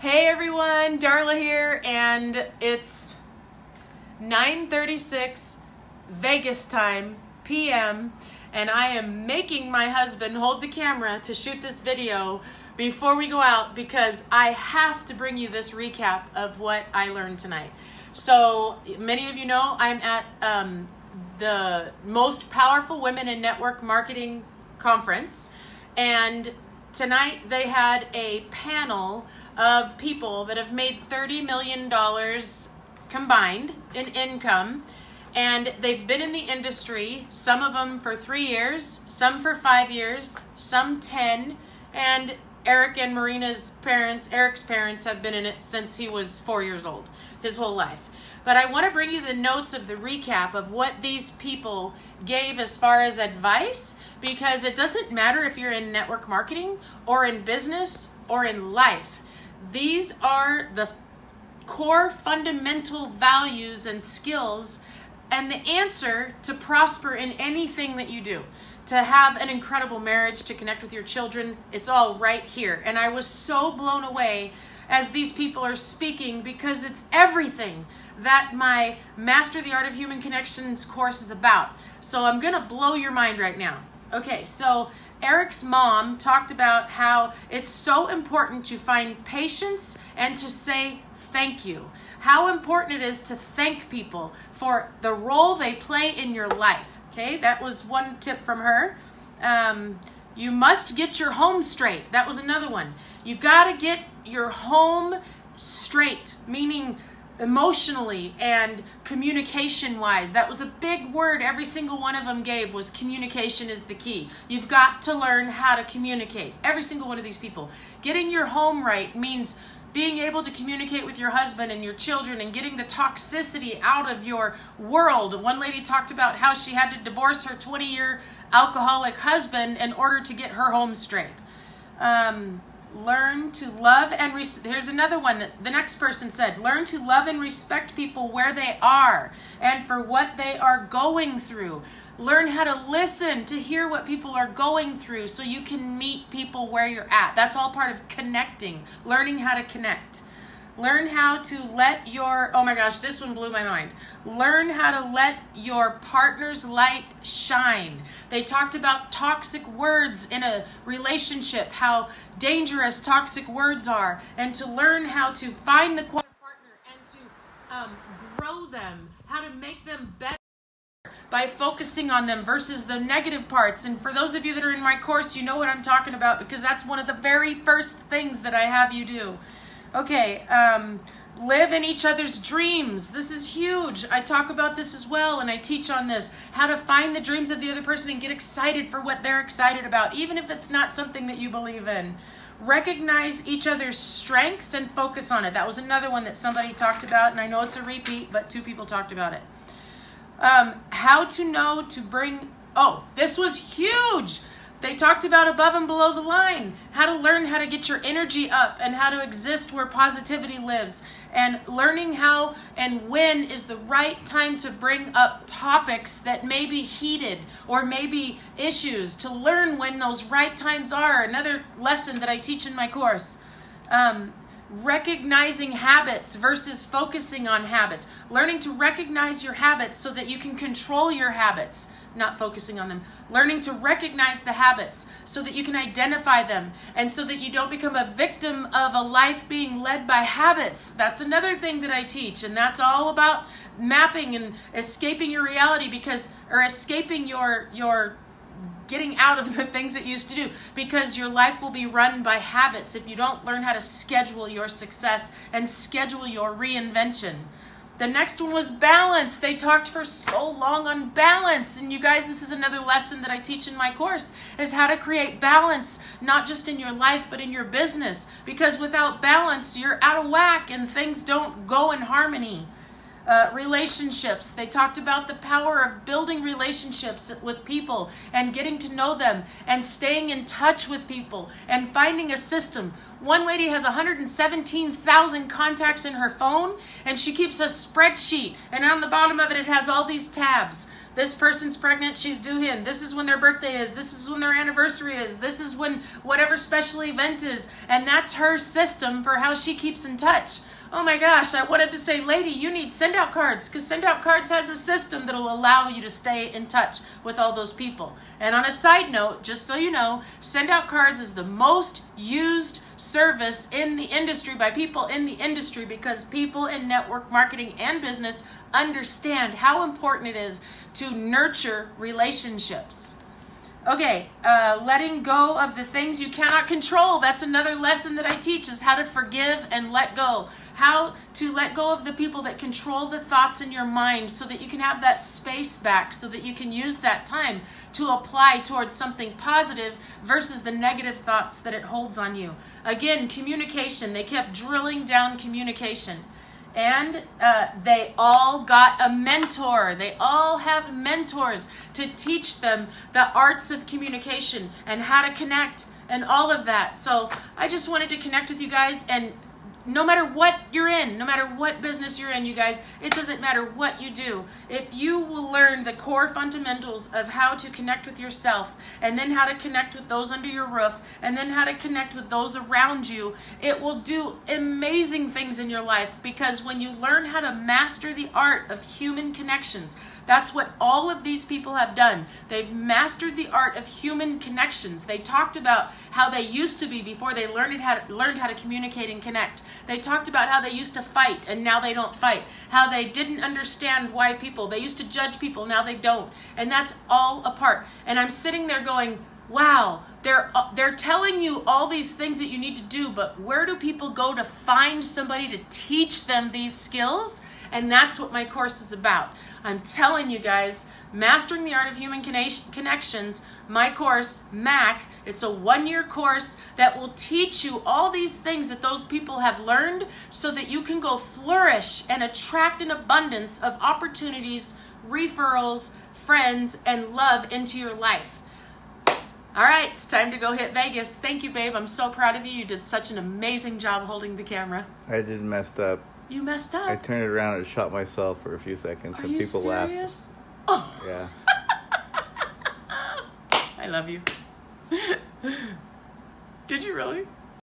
Hey everyone, Darla here, and it's 9:36 Vegas time, PM, and I am making my husband hold the camera to shoot this video before we go out because I have to bring you this recap of what I learned tonight. So many of you know I'm at the Most Powerful Women in Network Marketing Conference, and tonight they had a panel of people that have made $30 million combined in income, and they've been in the industry, some of them for 3 years, some for 5 years, some 10, and Eric and Marina's parents, Eric's parents, have been in it since he was 4 years old, his whole life. But I want to bring you the notes of the recap of what these people gave as far as advice, because it doesn't matter if you're in network marketing or in business or in life. These are the core fundamental values and skills and the answer to prosper in anything that you do. To have an incredible marriage, to connect with your children, it's all right here. And I was so blown away as these people are speaking because it's everything that my Master the Art of Human Connections course is about. So I'm going to blow your mind right now. Okay, so Eric's mom talked about how it's so important to find patience and to say thank you. How important it is to thank people for the role they play in your life. Okay, that was one tip from her. You must get your home straight. That was another one. You got to get your home straight, meaning emotionally and communication wise. That was a big word every single one of them gave, was communication is the key. You've got to learn how to communicate. Every single one of these people. Getting your home right means being able to communicate with your husband and your children and getting the toxicity out of your world. One lady talked about how she had to divorce her 20-year alcoholic husband in order to get her home straight. Learn to love and here's another one that the next person said. Learn to love and respect people where they are and for what they are going through. Learn how to listen to hear what people are going through so you can meet people where you're at. That's all part of connecting, learning how to connect. Learn how to let your, oh my gosh, this one blew my mind. Learn how to let your partner's light shine. They talked about toxic words in a relationship, how dangerous toxic words are, and to learn how to find the partner and to grow them, how to make them better by focusing on them versus the negative parts. And for those of you that are in my course, you know what I'm talking about because that's one of the very first things that I have you do. Okay, live in each other's dreams. This is huge. I talk about this as well, and I teach on this. How to find the dreams of the other person and get excited for what they're excited about, even if it's not something that you believe in. Recognize each other's strengths and focus on it. That was another one that somebody talked about, and I know it's a repeat, but 2 people talked about it. How to know to bring, this was huge. They talked about above and below the line, how to learn how to get your energy up and how to exist where positivity lives, and learning how and when is the right time to bring up topics that may be heated or maybe issues, to learn when those right times are. Another lesson that I teach in my course. Recognizing habits versus focusing on habits. Learning to recognize your habits so that you can control your habits, not focusing on them. Learning to recognize the habits so that you can identify them and so that you don't become a victim of a life being led by habits. That's another thing that I teach, and that's all about mapping and escaping your reality or escaping your getting out of the things that you used to do, because your life will be run by habits if you don't learn how to schedule your success and schedule your reinvention. The next one was balance. They talked for so long on balance. And you guys, this is another lesson that I teach in my course, is how to create balance, not just in your life, but in your business. Because without balance, you're out of whack and things don't go in harmony. Relationships. They talked about the power of building relationships with people and getting to know them and staying in touch with people and finding a system. One lady has 117,000 contacts in her phone, and she keeps a spreadsheet, and on the bottom of it, it has all these tabs. This person's pregnant, she's due in. This is when their birthday is. This is when their anniversary is. This is when whatever special event is. And that's her system for how she keeps in touch. Oh my gosh, I wanted to say, lady, you need Send Out Cards, because Send Out Cards has a system that'll allow you to stay in touch with all those people. And on a side note, just so you know, Send Out Cards is the most used service in the industry by people in the industry, because people in network marketing and business understand how important it is to nurture relationships. Okay, letting go of the things you cannot control. That's another lesson that I teach, is how to forgive and let go. How to let go of the people that control the thoughts in your mind, so that you can have that space back, so that you can use that time to apply towards something positive versus the negative thoughts that it holds on you. Again, communication. They kept drilling down communication. And they all got a mentor. They all have mentors to teach them the arts of communication and how to connect and all of that. So I just wanted to connect with you guys, and no matter what you're in, no matter what business you're in, you guys, it doesn't matter what you do. If you will learn the core fundamentals of how to connect with yourself, and then how to connect with those under your roof, and then how to connect with those around you, it will do amazing things in your life. Because when you learn how to master the art of human connections, that's what all of these people have done. They've mastered the art of human connections. They talked about how they used to be before they learned how to communicate and connect. They talked about how they used to fight and now they don't fight. How they didn't understand why they used to judge people, now they don't. And that's all a part. And I'm sitting there going, wow, they're telling you all these things that you need to do, but where do people go to find somebody to teach them these skills? And that's what my course is about. I'm telling you guys, Mastering the Art of Human Connections, my course, MAC, it's a 1-year course that will teach you all these things that those people have learned, so that you can go flourish and attract an abundance of opportunities, referrals, friends, and love into your life. All right, it's time to go hit Vegas. Thank you, babe. I'm so proud of you. You did such an amazing job holding the camera. I did messed up. You messed up? I turned it around and shot myself for a few seconds, Are and you people serious? laughed. Oh. Yeah. I love you. Did you really?